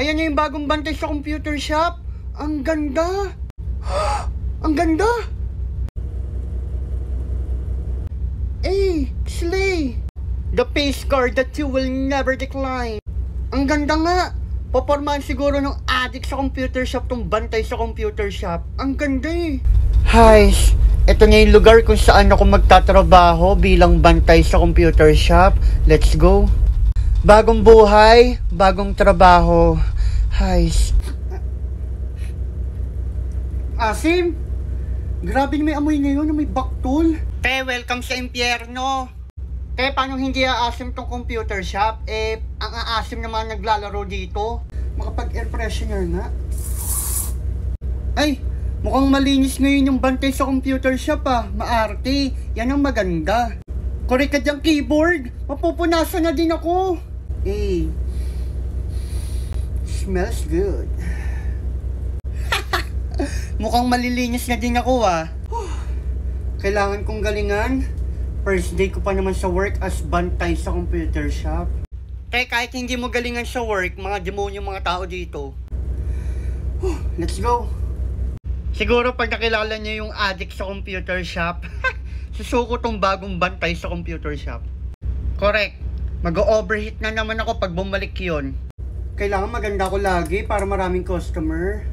Ayan na yung bagong bantay sa computer shop. Ang ganda. Ang ganda. Slay. The face card that you will never decline. Ang ganda nga. Popormahan siguro ng addict sa computer shop tong bantay sa computer shop. Ang ganda eh. Hi, ito na yung lugar kung saan ako magtatrabaho bilang bantay sa computer shop. Let's go. Bagong buhay, bagong trabaho. Hi. Asim, grabe na may amoy ngayon na may baktol. Welcome sa impyerno. Paano hindi aasim tong computer shop? Ang aasim naman naglalaro dito. Makapag-air freshener nga. Ay, mukhang malinis ngayon yung bantay sa computer shop ah. Maarte, yan ang maganda. Correct ka dyan keyboard. Mapupunasan na din ako. Smells good. Mukhang malilinis na din ako ah. Kailangan kong galingan. First day ko pa naman sa work as bantay sa computer shop. Kahit hindi mo galingan sa work, mga demonyo mga tao dito. Let's go. Siguro pag nakilala niyo yung addict sa computer shop, susuko tong bagong bantay sa computer shop. Correct. Mag-overheat na naman ako pag bumalik yun. Kailangan maganda ko lagi para maraming customer.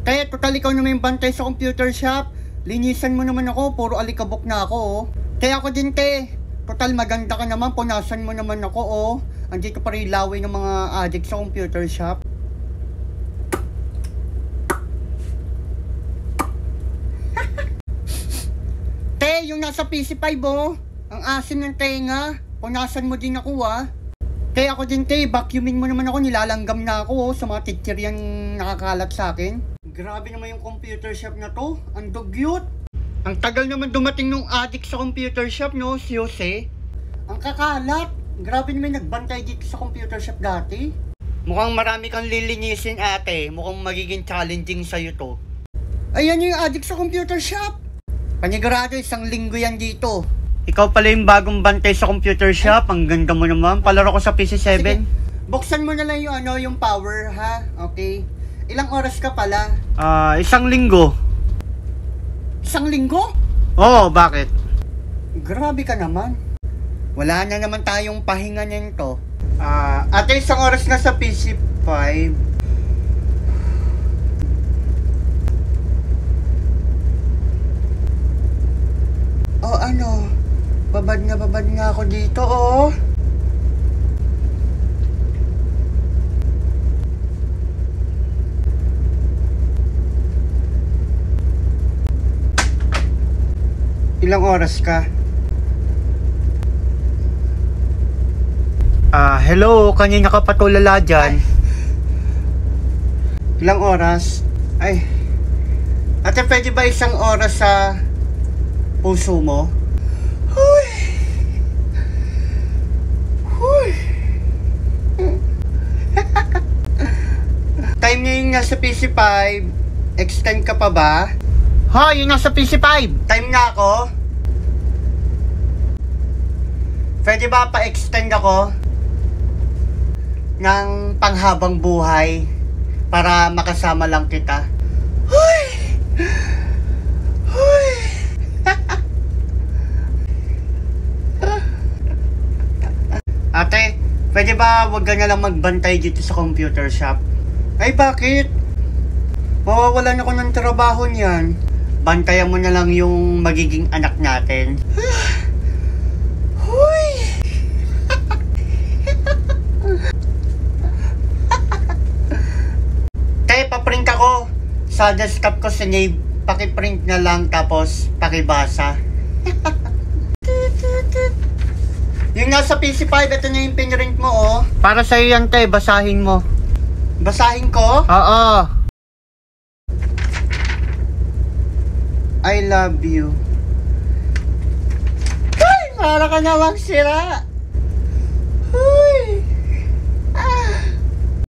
Kaya total ikaw naman yung bantay sa computer shop. Linisan mo naman ako, puro alikabok na ako oh. Kaya ako din total maganda ka naman, punasan mo naman ako oh. Andito pa rin laway ng mga addict sa computer shop. Yung nasa PC5 oh. Ang asim ng tenga. Punasan mo din ako ah. Kaya ako din vacuumin mo naman ako, nilalanggam na ako oh, sa mga titiryan nakakalat sa akin. Grabe naman yung computer shop na to. Ang dugyot. Ang tagal naman dumating nung addict sa computer shop, no? Si Jose. Ang kakalat. Grabe naman nagbantay dito sa computer shop dati. Mukhang marami kang lilinisin ate. Mukhang magiging challenging sa'yo to. Ayan yung addict sa computer shop. Panigurado, 1 linggo yan dito. Ikaw pala yung bagong bantay sa computer shop. Ang ganda mo naman. Palaro ko sa PC7. Sige. Buksan mo na lang yung power ha. Okay. Ilang oras ka pala? 1 linggo. 1 linggo? Oo, bakit? Grabe ka naman. Wala na naman tayong pahinga nito. Ate, 1 oras na sa PC5. Babad na ako dito oh. Ilang oras ka? Hello, kanina ka pa tulala dyan. Ilang oras? Ate, pwede ba 1 oras sa puso mo? Huy! Time niya yung nasa PC5. Extend ka pa ba? Yung nasa PC5. Time na ako. Pwede ba pa-extend ako ng panghabang buhay para makasama lang kita? Ate, pwede ba wag ka na lang magbantay dito sa computer shop? Bakit? Mawawalan ako ng trabaho niyan. Bantayan mo na lang yung magiging anak natin. Paprint ako sa desktop ko sa Nave. Pakiprint na lang tapos pakibasa. Yung nasa PC5, ito na yung pinrint mo oh. Para sa'yo yan basahin mo. Basahin ko? Oo. I love you. Para ka namang sira.